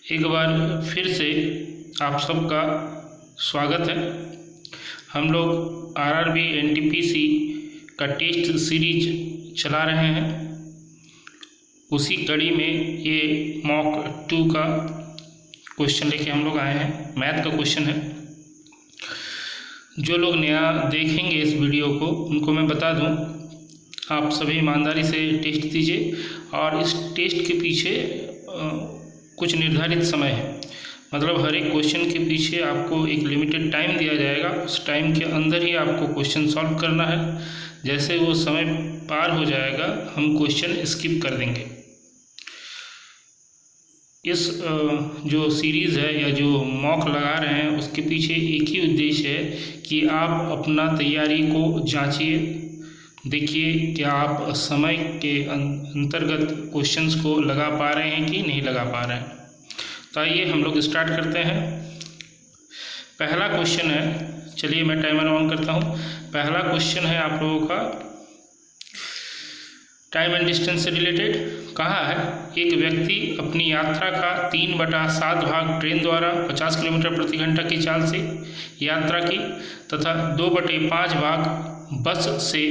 एक बार फिर से आप सबका स्वागत है। हम लोग आरआरबी एनटीपीसी का टेस्ट सीरीज चला रहे हैं। उसी कड़ी में ये मॉक 2 का क्वेश्चन लेके हम लोग आए हैं। मैथ का क्वेश्चन है। जो लोग नया देखेंगे इस वीडियो को उनको मैं बता दूं, आप सभी ईमानदारी से टेस्ट दीजिए और इस टेस्ट के पीछे कुछ निर्धारित समय है। मतलब हर एक क्वेश्चन के पीछे आपको एक लिमिटेड टाइम दिया जाएगा। उस टाइम के अंदर ही आपको क्वेश्चन सॉल्व करना है। जैसे वो समय पार हो जाएगा हम क्वेश्चन स्किप कर देंगे। इस जो सीरीज़ है या जो मॉक लगा रहे हैं उसके पीछे एक ही उद्देश्य है कि आप अपना तैयारी को जांचिए, देखिए क्या आप समय के अंतर्गत क्वेश्चंस को लगा पा रहे हैं कि नहीं लगा पा रहे हैं। तो आइए हम लोग स्टार्ट करते हैं। पहला क्वेश्चन है, चलिए मैं टाइमर ऑन करता हूँ। पहला क्वेश्चन है आप लोगों का टाइम एंड डिस्टेंस से रिलेटेड। कहा है एक व्यक्ति अपनी यात्रा का 3/7 भाग ट्रेन द्वारा 50 किलोमीटर प्रति घंटा की चाल से यात्रा की तथा 2/5 भाग बस से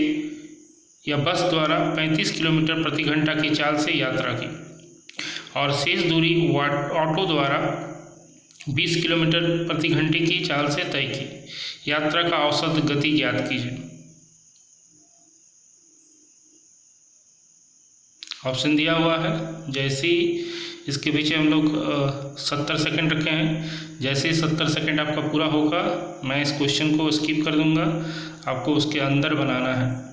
या बस द्वारा 35 किलोमीटर प्रति घंटा की चाल से यात्रा की और शेष दूरी ऑटो द्वारा 20 किलोमीटर प्रति घंटे की चाल से तय की। यात्रा का औसत गति ज्ञात कीजिए। ऑप्शन दिया हुआ है। जैसे ही इसके पीछे हम लोग 70 सेकंड रखे हैं। जैसे ही 70 सेकंड आपका पूरा होगा मैं इस क्वेश्चन को स्किप कर दूंगा। आपको उसके अंदर बनाना है।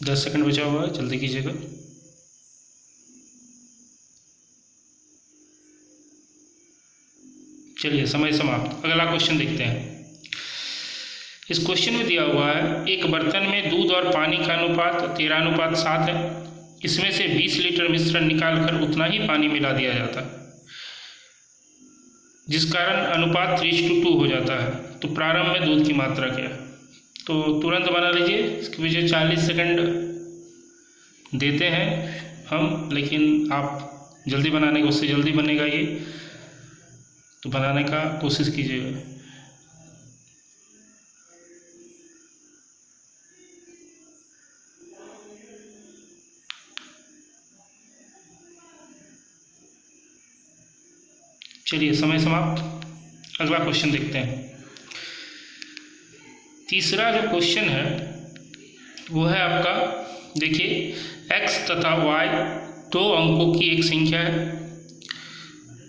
दस सेकंड बचा हुआ है, जल्दी कीजिएगा। चलिए समय समाप्त। अगला क्वेश्चन देखते हैं। इस क्वेश्चन में दिया हुआ है एक बर्तन में दूध और पानी का अनुपात 13:7 है। इसमें से 20 लीटर मिश्रण निकालकर उतना ही पानी मिला दिया जाता है जिस कारण अनुपात 3:2 हो जाता है। तो प्रारंभ में दूध की मात्रा क्या है? तो तुरंत बना लीजिए। इसके पीछे 40 सेकंड देते हैं हम, लेकिन आप जल्दी बनाने का, उससे जल्दी बनेगा ये, तो बनाने का कोशिश कीजिएगा। चलिए समय समाप्त। अगला क्वेश्चन देखते हैं। तीसरा जो क्वेश्चन है वो है आपका, देखिए x तथा y दो अंकों की एक संख्या है।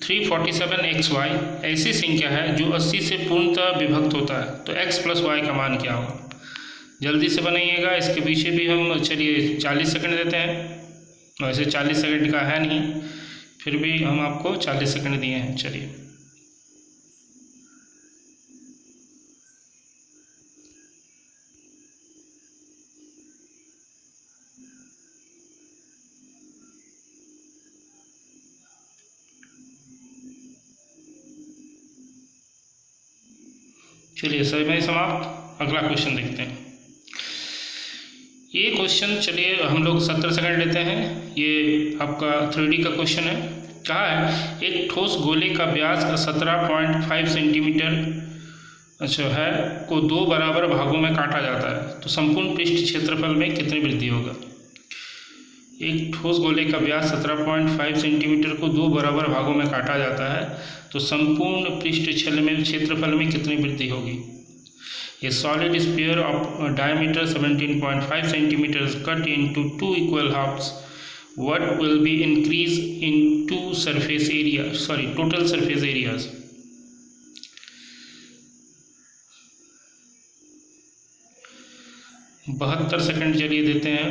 347xy ऐसी संख्या है जो 80 से पूर्णतः विभक्त होता है। तो x + y का मान क्या होगा? जल्दी से बनाइएगा। इसके पीछे भी हम चलिए 40 सेकंड देते हैं। वैसे 40 सेकंड का है नहीं, फिर भी हम आपको 40 सेकंड दिए हैं। चलिए चलिए समय समाप्त। अगला क्वेश्चन देखते हैं। ये क्वेश्चन चलिए हम लोग 70 सेकंड लेते हैं। ये आपका 3D का क्वेश्चन है। कहा है एक ठोस गोले का व्यास 17.5 सेंटीमीटर है को 2 बराबर भागों में काटा जाता है तो संपूर्ण पृष्ठ क्षेत्रफल में कितनी वृद्धि होगा? एक ठोस गोले का व्यास 17.5 सेंटीमीटर को 2 बराबर भागों में काटा जाता है तो संपूर्ण पृष्ठ क्षेत्रफल में कितनी वृद्धि होगी? A solid sphere of diameter 17.5 centimeters cut into 2 equal halves. What will be increase in total surface areas? बहत्तर सेकंड चलिए देते हैं।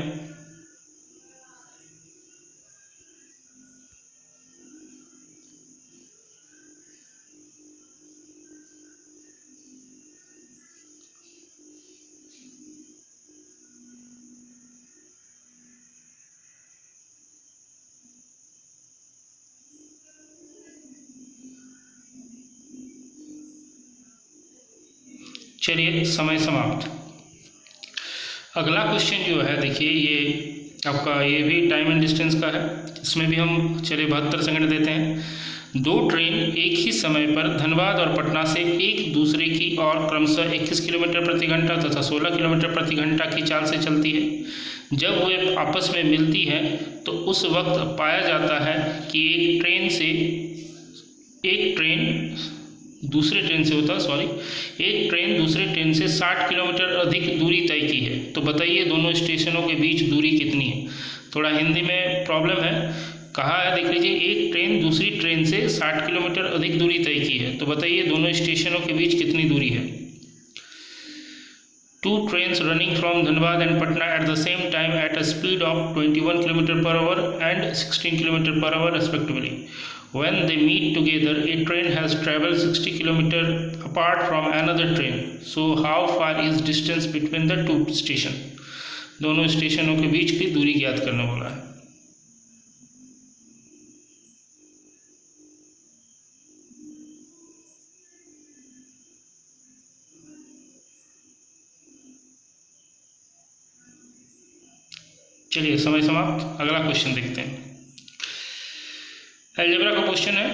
चलिए समय समाप्त। अगला क्वेश्चन जो है देखिए, ये आपका ये भी टाइम एंड डिस्टेंस का है। इसमें भी हम चलिए 72 सेकंड देते हैं। दो ट्रेन एक ही समय पर धनबाद और पटना से एक दूसरे की और क्रमशः 21 किलोमीटर प्रति घंटा तथा 16 किलोमीटर प्रति घंटा की चाल से चलती है। जब वे आपस में मिलती है तो उस वक्त पाया जाता है कि एक ट्रेन दूसरे ट्रेन से 60 किलोमीटर अधिक दूरी तय की है। तो बताइए दोनों स्टेशनों के बीच दूरी कितनी है। थोड़ा हिंदी में प्रॉब्लम है, कहा है देख लीजिए, एक ट्रेन दूसरी ट्रेन से 60 किलोमीटर अधिक दूरी तय की है। तो बताइए दोनों स्टेशनों के बीच कितनी दूरी है। Two trains running from Dhanbad and Patna at the same time at a speed of 21 km per hour and 16 km per hour respectively. When they meet together, a train has traveled 60 km apart from another train. So how far is distance between the two stations? दोनों स्टेशनों के बीच की दूरी ज्ञात करने बोला है। चलिए समय समाप्त। अगला क्वेश्चन देखते हैं। अलजेब्रा का क्वेश्चन है।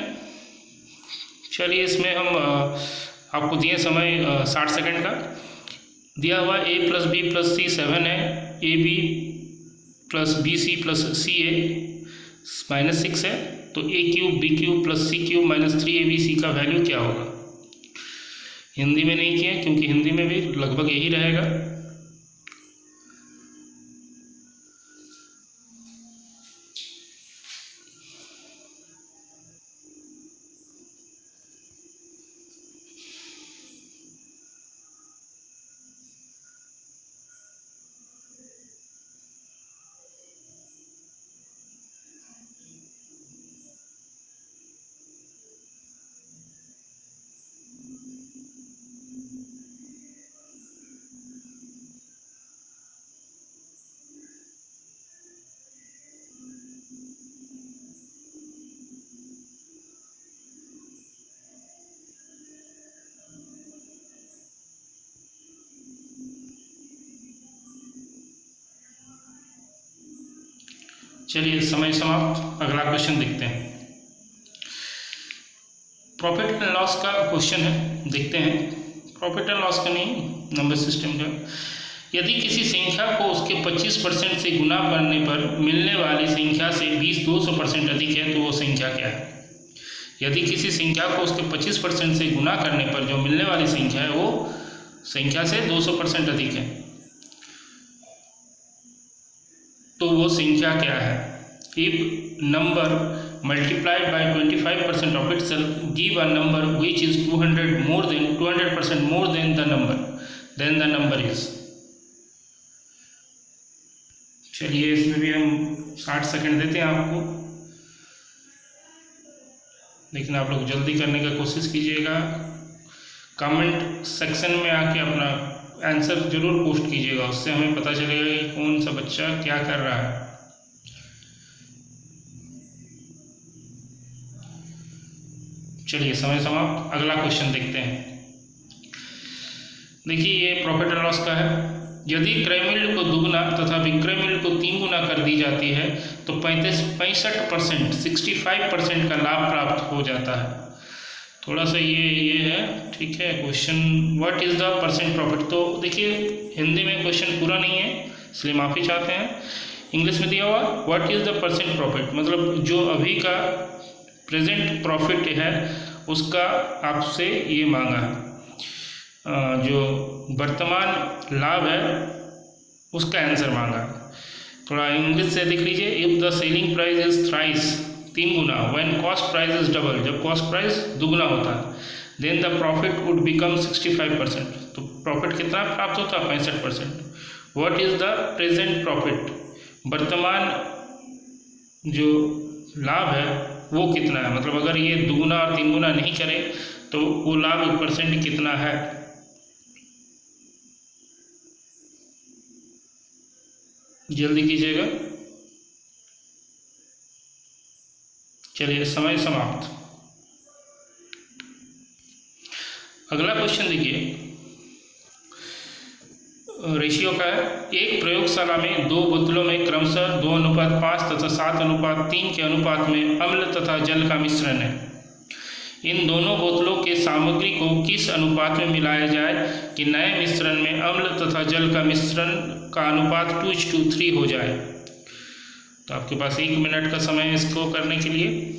चलिए इसमें हम आपको दिए समय 60 सेकंड का दिया हुआ। a + b + c 7 है। ab + bc + ca -6 है। तो a³ b³ + c³ -3abc का वैल्यू क्या होगा। हिंदी में नहीं किया क्योंकि हिंदी में भी लगभग यही रहेगा। चलिए समय समाप्त। अगला क्वेश्चन देखते हैं। प्रॉफिट एंड लॉस का क्वेश्चन है, देखते हैं। प्रॉफिट एंड लॉस का नहीं, नंबर सिस्टम का। यदि किसी संख्या को उसके 25% से गुना करने पर मिलने वाली संख्या से 200% अधिक है तो वो संख्या क्या है। यदि किसी संख्या को उसके 25% से गुना करने पर जो मिलने वाली संख्या है वो संख्या से 200% अधिक है तो वो संख्या क्या है। If number multiplied by 25% of itself give a number which is 200% more than the number, then the number is। चलिए इसमें भी हम 60 सेकंड देते हैं आपको, लेकिन आप लोग जल्दी करने का कोशिश कीजिएगा। कमेंट सेक्शन में आके अपना आंसर जरूर पोस्ट कीजिएगा, उससे हमें पता चलेगा कि कौन सा बच्चा क्या कर रहा है। चलिए समय समाप्त। अगला क्वेश्चन देखते हैं। देखिए ये प्रॉफिट एंड लॉस का है। यदि क्रय मूल्य को दुगुना तथा विक्रय मूल्य को 3 गुना कर दी जाती है तो 65% 65% का लाभ प्राप्त हो जाता है। थोड़ा सा ये है, ठीक है। Question what is the percent profit. तो देखिए हिंदी में क्वेश्चन पूरा नहीं है इसलिए माफ़ी चाहते हैं। इंग्लिश में दिया हुआ what is the percent profit, मतलब जो अभी का प्रेजेंट प्रॉफिट है उसका आपसे ये मांगा है। जो वर्तमान लाभ है उसका आंसर मांगा है। थोड़ा इंग्लिश से देख लीजिए। If the selling price is thrice 3 गुना, when cost price is double, जब कॉस्ट प्राइस दुगुना होता है, then the profit would become 65%। तो प्रॉफिट कितना प्राप्त होता है 65%। What is the present profit, वर्तमान जो लाभ है वो कितना है, मतलब अगर ये दुगुना और 3 गुना नहीं करे तो वो लाभ परसेंट कितना है। जल्दी कीजिएगा। चलिए समय समाप्त। अगला क्वेश्चन देखिए। रेशियो का है। एक प्रयोगशाला में दो बोतलों में क्रमशः 2:5 तथा 7:3 के अनुपात में अम्ल तथा जल का मिश्रण है। इन दोनों बोतलों के सामग्री को किस अनुपात में मिलाया जाए कि नए मिश्रण में अम्ल तथा जल का मिश्रण का अनुपात 2:3 हो जाए। तो आपके पास 1 मिनट का समय है इसको करने के लिए।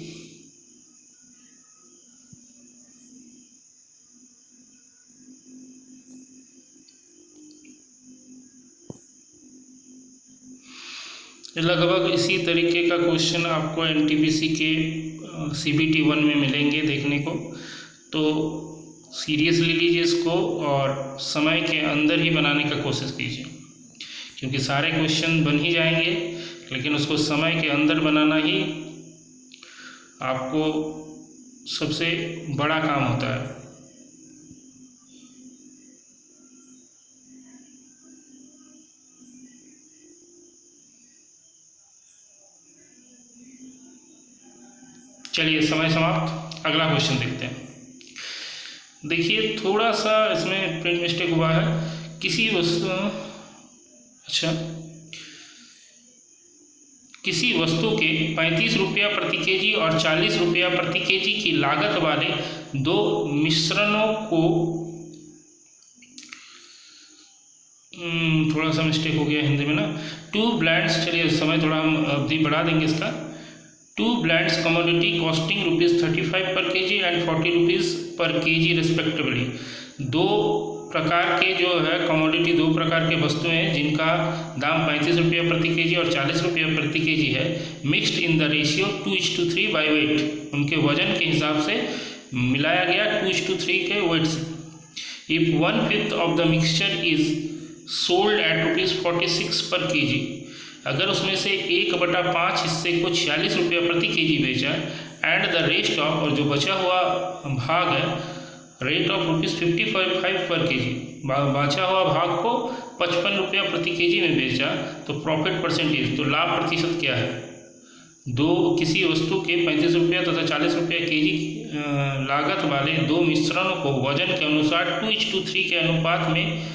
लगभग इसी तरीके का क्वेश्चन आपको एनटीपीसी के CBT 1 में मिलेंगे देखने को। तो सीरियसली लीजिए इसको और समय के अंदर ही बनाने का कोशिश कीजिए, क्योंकि सारे क्वेश्चन बन ही जाएंगे, लेकिन उसको समय के अंदर बनाना ही आपको सबसे बड़ा काम होता है। चलिए समय समाप्त। अगला क्वेश्चन देखते हैं। देखिए थोड़ा सा इसमें प्रिंट मिस्टेक हुआ है। किसी वस्तु के 35 रुपया प्रति केजी और 40 रुपया प्रति केजी की लागत वाले दो मिश्रणों को थोड़ा सा मिस्टेक हो गया हिंदी में ना। टू ब्लेंड्स, चलिए समय थोड़ा हम अवधि बढ़ा देंगे इसका। टू ब्लेंड्स कमोडिटी कॉस्टिंग ₹35 पर केजी एंड ₹40 पर केजी रिस्पेक्टिवली। दो प्रकार के जो है कमोडिटी, दो प्रकार के वस्तुएं हैं जिनका दाम 35 रुपया प्रति केजी और 40 रुपया प्रति केजी है। Mixed in the ratio 2:3 by wait, उनके वजन के हिसाब से मिलाया गया 2:3 के वेट से। If 1/5 of the mixture is sold at ₹46 पर केजी, अगर उसमें से 1/5 हिस्से को 46 रुपया प्रति केजी बेचा, एंड द रेस्ट ऑफ, और जो बचा हुआ भाग है रेट ऑफ ₹55 पर केजी, बचा हुआ भाग को 55 रुपया प्रति केजी में बेचा, तो प्रॉफिट परसेंटेज, तो लाभ प्रतिशत क्या है। किसी वस्तु के 35 रुपया तथा 40 रुपया केजी लागत वाले दो मिश्रणों को वजन के अनुसार 2:3 के अनुपात में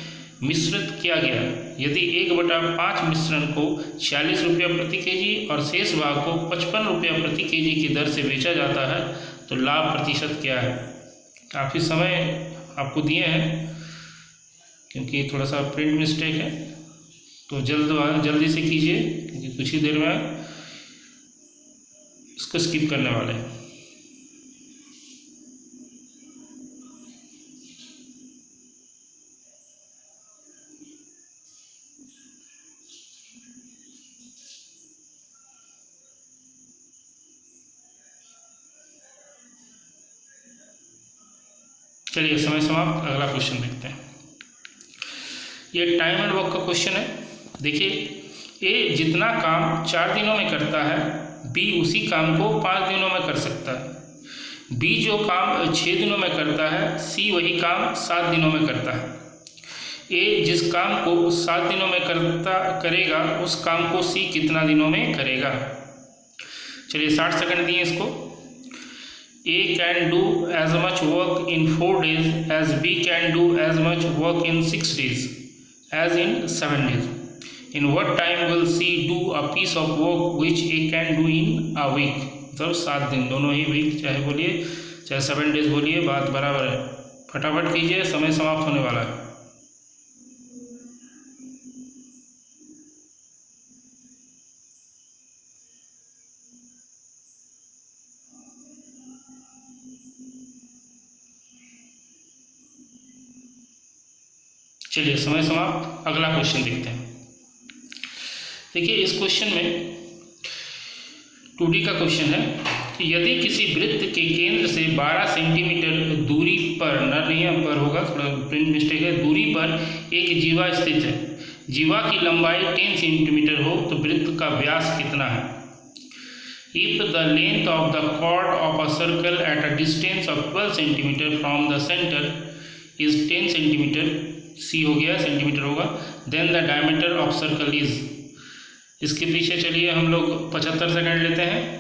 मिश्रित किया गया। यदि 1/5 मिश्रण को 40 रुपया प्रति केजी और शेष भाग को 55 रुपया प्रति केजी की दर से बेचा जाता है, तो लाभ प्रतिशत क्या है। काफ़ी समय आपको दिए हैं, क्योंकि थोड़ा सा प्रिंट मिस्टेक है, तो जल्दी से कीजिए, क्योंकि कुछ ही देर में इसको स्किप करने वाले हैं। चलिए समय समाप्त। अगला क्वेश्चन देखते हैं। ये टाइम एंड वर्क का क्वेश्चन है। देखिए, ए जितना काम 4 दिनों में करता है, बी उसी काम को 5 दिनों में कर सकता है। बी जो काम 6 दिनों में करता है, सी वही काम 7 दिनों में करता है। ए जिस काम को 7 दिनों में करेगा, उस काम को सी कितना दिनों में करेगा। चलिए 60 सेकंड दिए इसको। A can do as much work in 4 days as B can do as much work in 6 days as in 7 days. In what time will C do a piece of work which A can do in a week? मतलब 7 दिन, दोनों ही week चाहे बोलिए चाहे 7 days बोलिए, बात बराबर है। फटाफट कीजिए, समय समाप्त होने वाला है। चलिए समय समाप्त। अगला क्वेश्चन देखते हैं। देखिए इस क्वेश्चन में 2D का क्वेश्चन है कि यदि किसी वृत्त के केंद्र से 12 सेंटीमीटर दूरी पर, नहीं पर होगा, थोड़ा प्रिंट मिस्टेक है, दूरी पर एक जीवा स्थित है। जीवा की लंबाई 10 सेंटीमीटर हो तो वृत्त का व्यास कितना है। If the length of the chord of a circle at a distance of 12 centimetre from the centre is 10 centimetre, सी हो गया, सेंटीमीटर होगा, then the diameter of circle is. इसके पीछे चलिए हम लोग 75 सेकंड लेते हैं।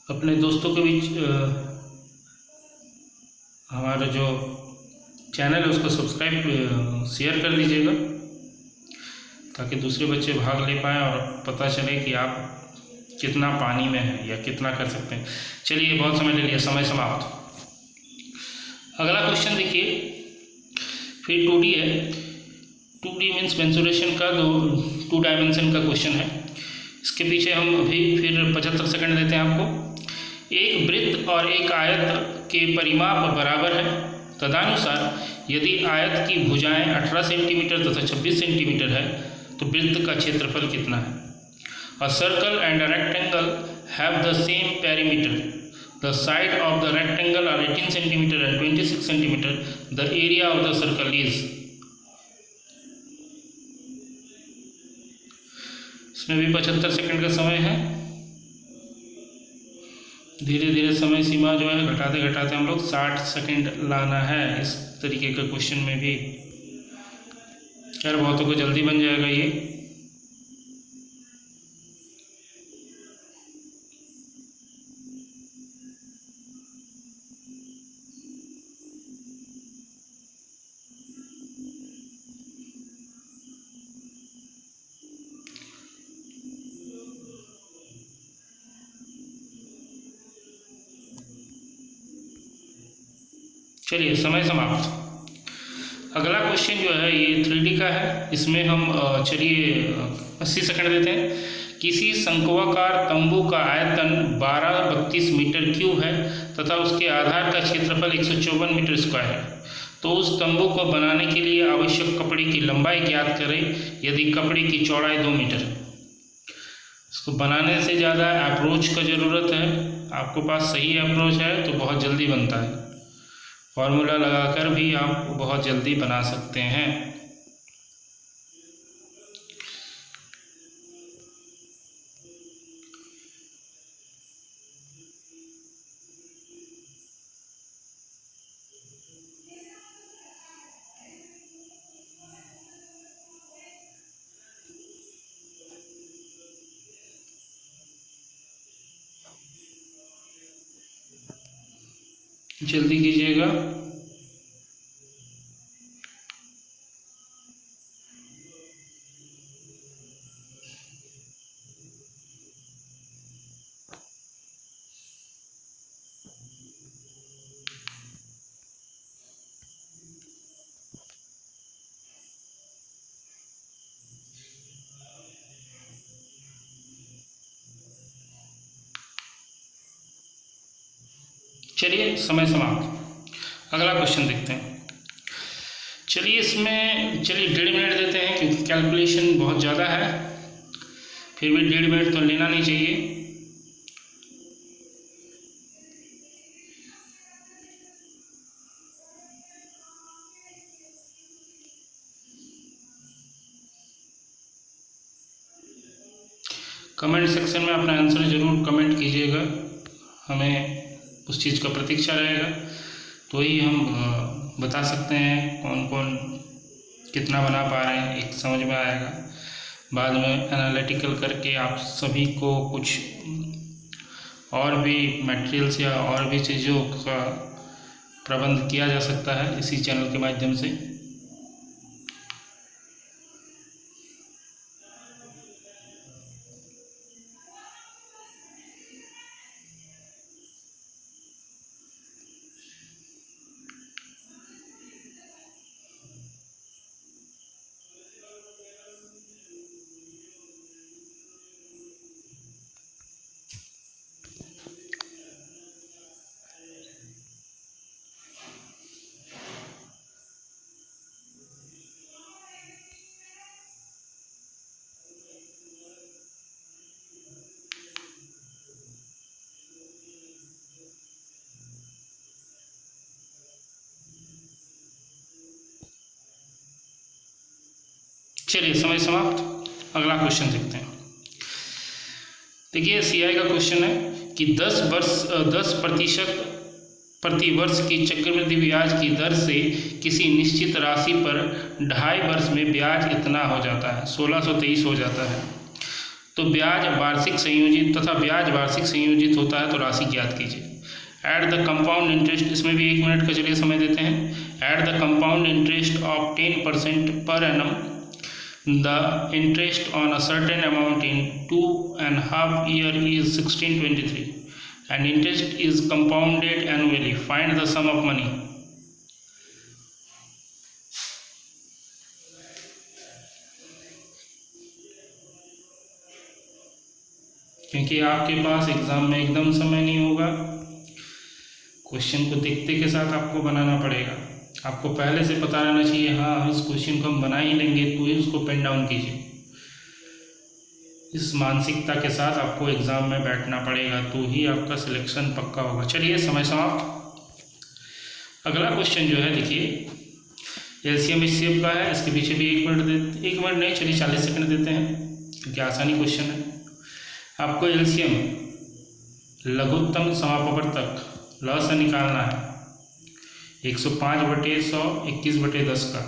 अपने दोस्तों के बीच हमारा जो चैनल है उसको सब्सक्राइब शेयर कर दीजिएगा, ताकि दूसरे बच्चे भाग ले पाएँ और पता चले कि आप कितना पानी में हैं या कितना कर सकते हैं। चलिए, बहुत समय ले लिया, समय समाप्त। अगला क्वेश्चन देखिए, फिर 2D है। 2D मीन्स मेंसुरेशन का 2 डायमेंशन का क्वेश्चन है। इसके पीछे हम अभी फिर 75 सेकंड देते हैं आपको। एक वृत्त और एक आयत के परिमाप बराबर है, तदनुसार यदि आयत की भुजाएं 18 सेंटीमीटर तथा 26 सेंटीमीटर है तो वृत्त का क्षेत्रफल कितना है। A circle and a rectangle have the same perimeter, the side of the rectangle are 18 centimeter and 26 centimeter, the area of the circle is। इसमें भी 75 सेकंड का समय है। धीरे धीरे समय सीमा जो है घटाते घटाते हम लोग 60 सेकंड लाना है इस तरीके का क्वेश्चन में भी। यार बहुतों को जल्दी बन जाएगा ये। चलिए, समय समाप्त। अगला क्वेश्चन जो है ये 3D का है। इसमें हम चलिए 80 सेकंड देते हैं। किसी शंक्वाकार तंबू का आयतन 1232 मीटर क्यूब है तथा उसके आधार का क्षेत्रफल 154 मीटर स्क्वायर है, तो उस तंबू को बनाने के लिए आवश्यक कपड़े की लंबाई ज्ञात करें यदि कपड़े की चौड़ाई 2 मीटर है। इसको बनाने से ज़्यादा अप्रोच का ज़रूरत है। आपके पास सही अप्रोच है तो बहुत जल्दी बनता है। फॉर्मूला लगाकर भी आप बहुत जल्दी बना सकते हैं। जल्दी कीजिएगा। चलिए, समय समाप्त। अगला क्वेश्चन देखते हैं। चलिए, इसमें 1.5 मिनट देते हैं क्योंकि कैलकुलेशन बहुत ज़्यादा है। फिर भी 1.5 मिनट तो लेना नहीं चाहिए। कमेंट सेक्शन में अपना आंसर ज़रूर कमेंट कीजिएगा, हमें उस चीज़ का प्रतीक्षा रहेगा, तो ही हम बता सकते हैं कौन कौन कितना बना पा रहे हैं। एक समझ में आएगा। बाद में एनालिटिकल करके आप सभी को कुछ और भी मटेरियल्स या और भी चीज़ों का प्रबंध किया जा सकता है इसी चैनल के माध्यम से। चलिए, समय समाप्त। अगला क्वेश्चन देखते हैं। देखिए, सीआई का क्वेश्चन है कि 10% प्रति वर्ष की चक्रवृद्धि ब्याज की दर से किसी निश्चित राशि पर 2.5 वर्ष में ब्याज इतना हो जाता है, 1623 हो जाता है। तो ब्याज वार्षिक संयोजित तथा ब्याज वार्षिक संयोजित होता है तो राशि ज्ञात कीजिए। एट द कंपाउंड इंटरेस्ट, इसमें भी 1 मिनट का चलिए समय देते हैं। At the compound interest of 10% per annum the interest on a certain amount in 2.5 year is 1623 and interest is compounded annually. Find the sum of money. क्योंकि आपके पास exam में एकदम समय नहीं होगा, क्वेश्चन को देखते के साथ आपको बनाना पड़ेगा। आपको पहले से पता रहना चाहिए, हाँ इस क्वेश्चन को हम बना ही लेंगे, तो ही उसको पेन डाउन कीजिए। इस मानसिकता के साथ आपको एग्ज़ाम में बैठना पड़ेगा, तो ही आपका सिलेक्शन पक्का होगा। चलिए समय समाप्त। अगला क्वेश्चन जो है देखिए, एलसीएम एचसीएफ का है। इसके पीछे भी 1 मिनट 1 मिनट नहीं, चलिए 40 सेकंड देते हैं, क्योंकि आसानी क्वेश्चन है। आपको एलसीएम लघुत्तम समापवर्तक ल से निकालना है 105/100 21/10 का।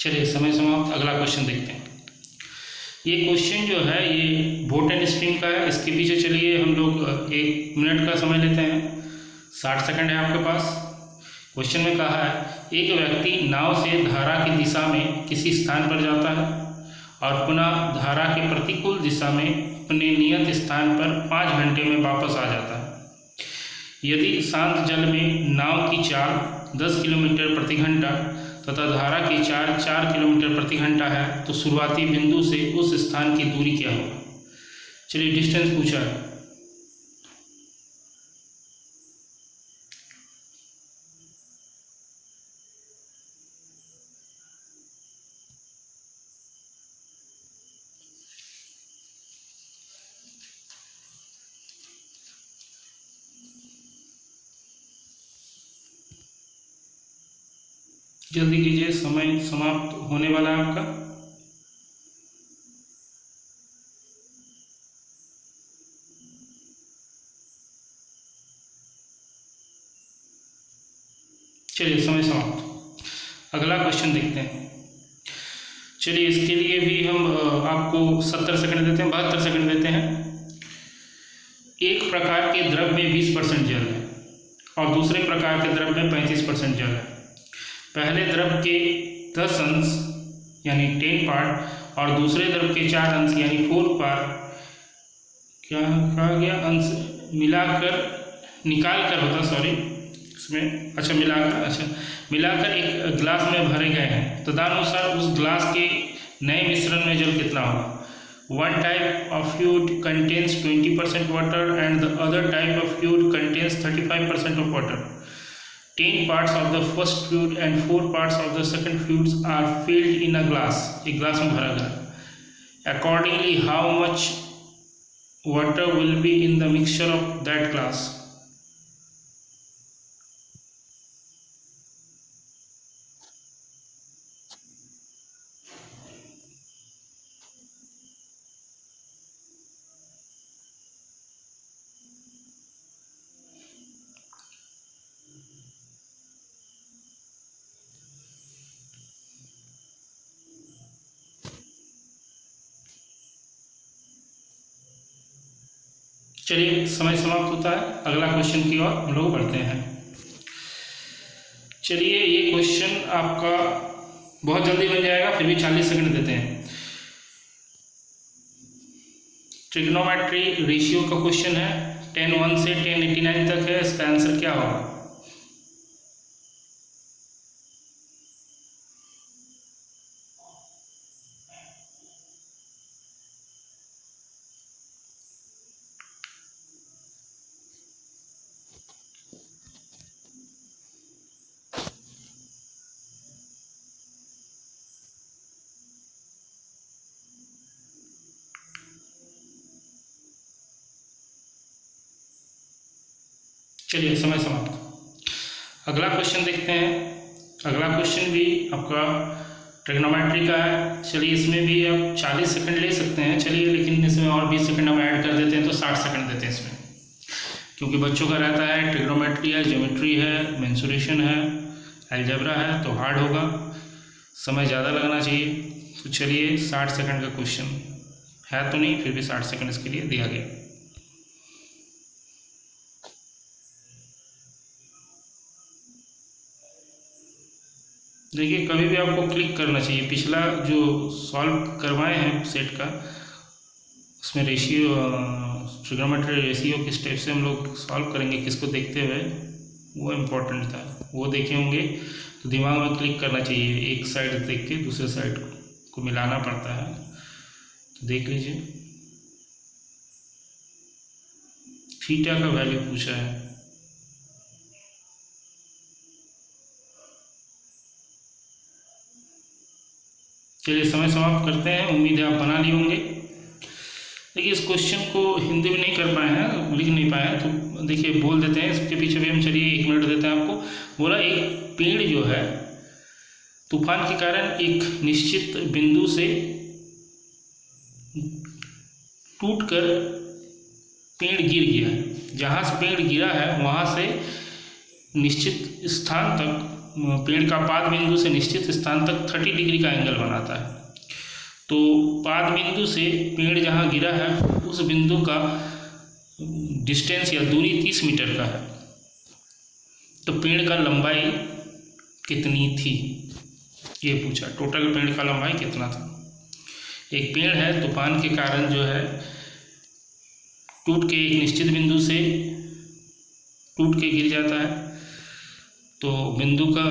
चलिए समय समाप्त। अगला क्वेश्चन देखते हैं। ये क्वेश्चन जो है ये बोट एंड स्ट्रीम का है। इसके पीछे चलिए हम लोग 1 मिनट का समय लेते हैं, 60 सेकंड है आपके पास। क्वेश्चन में कहा है, एक व्यक्ति नाव से धारा की दिशा में किसी स्थान पर जाता है और पुनः धारा के प्रतिकूल दिशा में अपने नियत स्थान पर 5 घंटे में वापस आ जाता है। यदि शांत जल में नाव की चाल 10 किलोमीटर प्रति घंटा तथा धारा की चाल 4 किलोमीटर प्रति घंटा है, तो शुरुआती बिंदु से उस स्थान की दूरी क्या होगा। चलिए डिस्टेंस पूछा है। जल्दी कीजिए, समय समाप्त होने वाला है आपका। चलिए समय समाप्त। अगला क्वेश्चन देखते हैं। चलिए इसके लिए भी हम आपको 70 सेकंड देते हैं, 72 सेकंड देते हैं। एक प्रकार के द्रव में 20% जल है और दूसरे प्रकार के द्रव में 35% जल है। पहले द्रव के 10 अंश यानी 10 पार्ट और दूसरे द्रव के 4 अंश यानी 4 पार्ट क्या कहा गया, अंश मिलाकर निकाल कर होता, सॉरी इसमें अच्छा मिलाकर एक ग्लास में भरे गए हैं। तदनुसार उस ग्लास के नए मिश्रण में जल कितना होगा। One type of fluid contains 20% water and the other type of fluid contains 35% of water. 10 parts of the first fluid and 4 parts of the second fluids are filled in a glass. एक glass में भरा गया। Accordingly, how much water will be in the mixture of that glass? चलिए समय समाप्त होता है। अगला क्वेश्चन की ओर हम लोग बढ़ते हैं। चलिए ये क्वेश्चन आपका बहुत जल्दी बन जाएगा, फिर भी 40 सेकंड देते हैं। ट्रिग्नोमेट्री रेशियो का क्वेश्चन है, 10(1) से 1089 तक है। इसका आंसर क्या होगा। चलिए समय समाप्त। अगला क्वेश्चन देखते हैं। अगला क्वेश्चन भी आपका ट्रिग्नोमेट्री का है। चलिए इसमें भी आप 40 सेकंड ले सकते हैं, चलिए, लेकिन इसमें और 20 सेकंड हम ऐड कर देते हैं तो 60 सेकंड देते हैं इसमें, क्योंकि बच्चों का रहता है ट्रिग्नोमेट्री है, ज्योमेट्री है, मेंसुरेशन है, अलजेब्रा है, तो हार्ड होगा, समय ज़्यादा लगना चाहिए। तो चलिए 60 सेकंड का क्वेश्चन है तो नहीं, फिर भी 60 सेकंड इसके लिए दिया गया। देखिए कभी भी आपको क्लिक करना चाहिए। पिछला जो सॉल्व करवाए हैं सेट का, उसमें रेशियो, ट्रिग्नोमेट्री रेशियो किस टाइप से हम लोग सॉल्व करेंगे, किसको देखते हुए, वो इम्पोर्टेंट था, वो देखे होंगे तो दिमाग में क्लिक करना चाहिए। एक साइड देख के दूसरे साइड को मिलाना पड़ता है, तो देख लीजिए। थीटा का वैल्यू पूछा है। चलिए समय समाप्त करते हैं, उम्मीद है आप बना लिए होंगे। देखिए इस क्वेश्चन को हिंदी में नहीं कर पाए हैं, लिख नहीं पाए हैं, तो देखिए बोल देते हैं इसके पीछे भी हम। चलिए 1 मिनट देते हैं आपको। बोला एक पेड़ जो है तूफान के कारण एक निश्चित बिंदु से टूटकर पेड़ गिर गया है। जहाँ से पेड़ गिरा है वहाँ से निश्चित स्थान तक, पेड़ का पाद बिंदु से निश्चित स्थान तक 30 डिग्री का एंगल बनाता है। तो पाद बिंदु से पेड़ जहाँ गिरा है उस बिंदु का डिस्टेंस या दूरी 30 मीटर का है। तो पेड़ का लंबाई कितनी थी, ये पूछा। टोटल पेड़ का लंबाई कितना था। एक पेड़ है तूफान के कारण जो है टूट के एक निश्चित बिंदु से टूट के गिर जाता है। तो बिंदु का,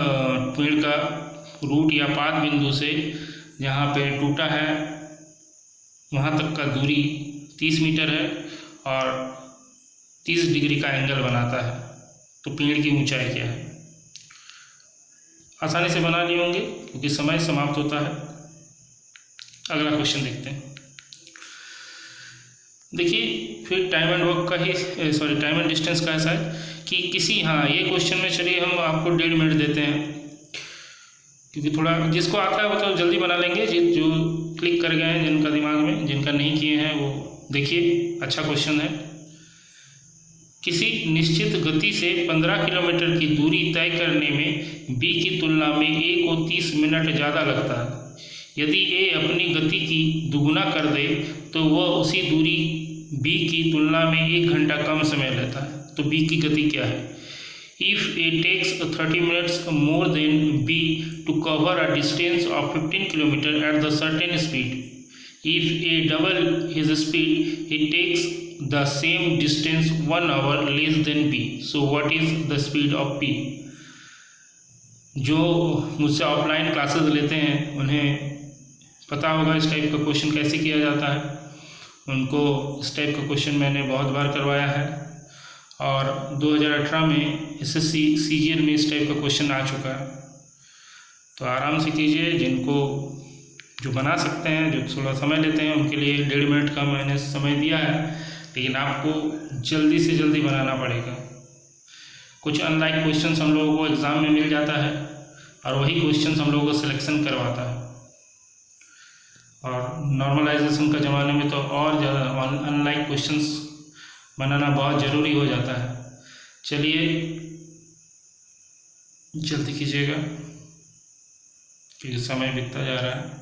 पेड़ का रूट या पाद बिंदु से जहाँ पे टूटा है वहाँ तक का दूरी 30 मीटर है और 30 डिग्री का एंगल बनाता है। तो पेड़ की ऊंचाई क्या है। आसानी से बना लिए होंगे क्योंकि समय समाप्त होता है। अगला क्वेश्चन देखते हैं। देखिए फिर टाइम एंड वर्क का ही, टाइम एंड डिस्टेंस का है शायद, कि किसी, हाँ ये क्वेश्चन में चलिए हम आपको 1.5 मिनट देते हैं, क्योंकि थोड़ा जिसको आता है वो तो जल्दी बना लेंगे। जो क्लिक कर गए हैं जिनका दिमाग में, जिनका नहीं किए हैं वो देखिए। अच्छा क्वेश्चन है। किसी निश्चित गति से 15 किलोमीटर की दूरी तय करने में बी की तुलना में ए को 30 मिनट ज़्यादा लगता है। यदि ए अपनी गति की दुगुना कर दे तो वह उसी दूरी बी की तुलना में 1 घंटा कम समय लेता है। तो बी की गति क्या है। If A takes 30 minutes more than B to cover a distance of 15 kilometre at the certain speed, if A double his speed he takes the same distance 1 hour less than b, so what is the speed of p। जो मुझसे offline classes लेते हैं उन्हें पता होगा इस type का question कैसे किया जाता है। उनको इस टाइप का क्वेश्चन मैंने बहुत बार करवाया है और 2018 में एसएससी सीजीएल में इस टाइप का क्वेश्चन आ चुका है। तो आराम से कीजिए। जिनको जो बना सकते हैं, जो थोड़ा समय लेते हैं, उनके लिए 1.5 मिनट का मैंने समय दिया है, लेकिन आपको जल्दी से जल्दी बनाना पड़ेगा। कुछ अनलाइक क्वेश्चंस हम लोगों को एग्ज़ाम में मिल जाता है और वही क्वेश्चंस हम लोगों को सिलेक्शन करवाता है। और नॉर्मलाइजेशन का ज़माने में तो और ज़्यादा अनलाइक क्वेश्चंस बनाना बहुत ज़रूरी हो जाता है। चलिए जल्दी कीजिएगा क्योंकि समय बीतता जा रहा है।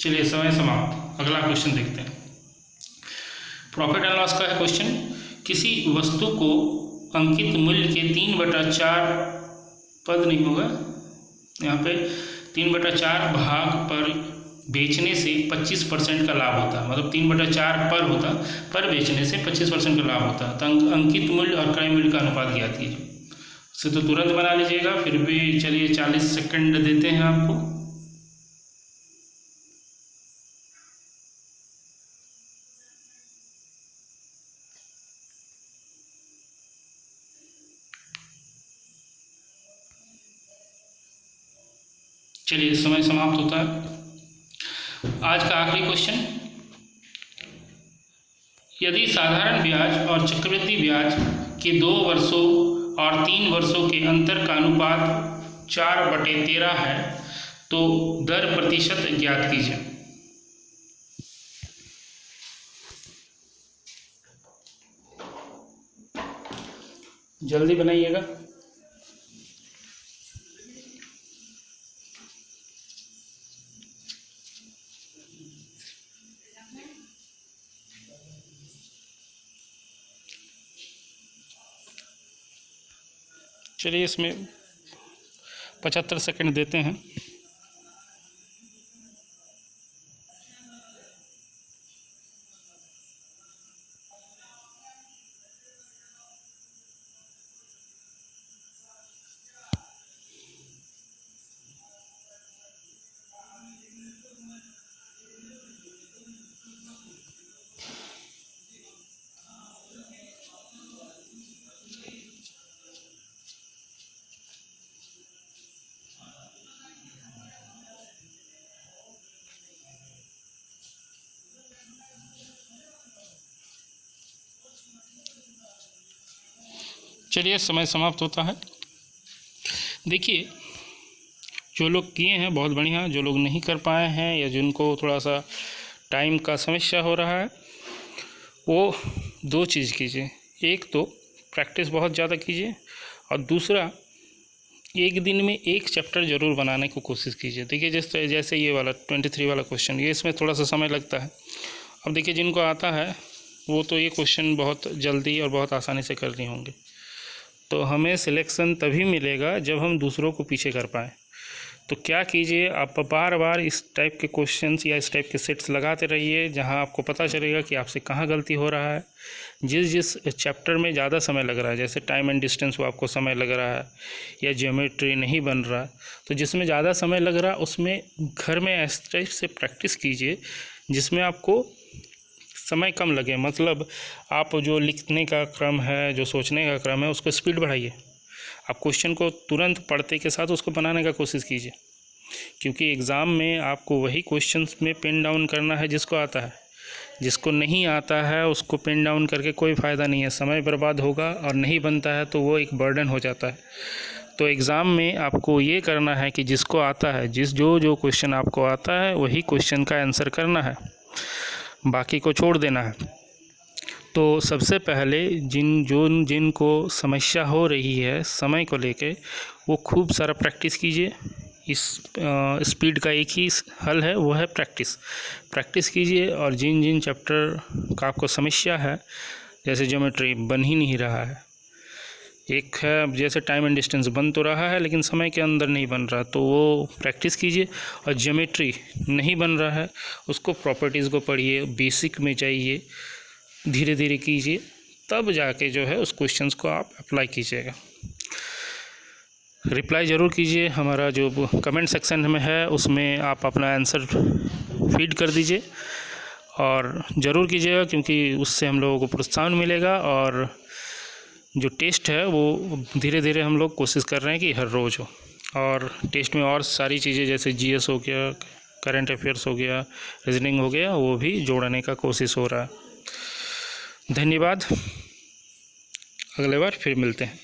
चलिए समय समाप्त। अगला क्वेश्चन देखते हैं। प्रॉफिट एंड लॉस का है क्वेश्चन। किसी वस्तु को अंकित मूल्य के 3/4 पद नहीं होगा यहाँ पे, 3/4 भाग पर बेचने से 25% का लाभ होता है। मतलब 3/4 पर होता, पर बेचने से 25% का लाभ होता है। तो अंकित मूल्य और क्रय मूल्य का अनुपात ज्ञात कीजिए। उसे तो तुरंत बना लीजिएगा, फिर भी चलिए 40 सेकंड देते हैं आपको। चलिए समय समाप्त होता है। आज का आखिरी क्वेश्चन, यदि साधारण ब्याज और चक्रवृद्धि ब्याज के 2 वर्षों और 3 वर्षों के अंतर का अनुपात 4/13 है तो दर प्रतिशत ज्ञात कीजिए। जल्दी बनाइएगा। चलिए इसमें 75 सेकंड देते हैं। चलिए समय समाप्त होता है। देखिए, जो लोग किए हैं बहुत बढ़िया, जो लोग नहीं कर पाए हैं या जिनको थोड़ा सा टाइम का समस्या हो रहा है वो 2 चीज़ कीजिए। एक तो प्रैक्टिस बहुत ज़्यादा कीजिए और दूसरा एक दिन में एक चैप्टर ज़रूर बनाने को कोशिश कीजिए। देखिए जैसे ये वाला 23 वाला क्वेश्चन, ये इसमें थोड़ा सा समय लगता है। अब देखिए जिनको आता है वो तो ये क्वेश्चन बहुत जल्दी और बहुत आसानी से कर लिए होंगे। तो हमें सिलेक्शन तभी मिलेगा जब हम दूसरों को पीछे कर पाएँ। तो क्या कीजिए, आप बार बार इस टाइप के क्वेश्चंस या इस टाइप के सेट्स लगाते रहिए जहां आपको पता चलेगा कि आपसे कहां गलती हो रहा है। जिस चैप्टर में ज़्यादा समय लग रहा है, जैसे टाइम एंड डिस्टेंस को आपको समय लग रहा है या ज्योमेट्री नहीं बन रहा, तो जिसमें ज़्यादा समय लग रहा है उसमें घर में इस टाइप से प्रैक्टिस कीजिए जिसमें आपको समय कम लगे। मतलब आप जो लिखने का क्रम है, जो सोचने का क्रम है, उसको स्पीड बढ़ाइए। आप क्वेश्चन को तुरंत पढ़ते के साथ उसको बनाने का कोशिश कीजिए, क्योंकि एग्ज़ाम में आपको वही क्वेश्चंस में पिन डाउन करना है जिसको आता है। जिसको नहीं आता है उसको पिन डाउन करके कोई फ़ायदा नहीं है, समय बर्बाद होगा और नहीं बनता है तो वो एक बर्डन हो जाता है। तो एग्ज़ाम में आपको ये करना है कि जिसको आता है, जो क्वेश्चन आपको आता है वही क्वेश्चन का आंसर करना है, बाकी को छोड़ देना है। तो सबसे पहले जिनको समस्या हो रही है समय को लेके, वो खूब सारा प्रैक्टिस कीजिए। इस स्पीड का एक ही हल है, वो है प्रैक्टिस कीजिए। और जिन चैप्टर का आपको समस्या है, जैसे ज्योमेट्री बन ही नहीं रहा है, एक है जैसे टाइम एंड डिस्टेंस बन तो रहा है लेकिन समय के अंदर नहीं बन रहा, तो वो प्रैक्टिस कीजिए। और ज्योमेट्री नहीं बन रहा है, उसको प्रॉपर्टीज़ को पढ़िए, बेसिक में जाइए, धीरे धीरे कीजिए, तब जाके जो है उस क्वेश्चंस को आप अप्लाई कीजिएगा। रिप्लाई ज़रूर कीजिए। हमारा जो कमेंट सेक्शन में है उसमें आप अपना आंसर फीड कर दीजिए और ज़रूर कीजिएगा, क्योंकि उससे हम लोगों को प्रोत्साहन मिलेगा। और जो टेस्ट है वो धीरे धीरे हम लोग कोशिश कर रहे हैं कि हर रोज़ हो। और टेस्ट में और सारी चीज़ें जैसे जीएस हो गया, करंट अफेयर्स हो गया, रीजनिंग हो गया, वो भी जोड़ने का कोशिश हो रहा है। धन्यवाद। अगले बार फिर मिलते हैं।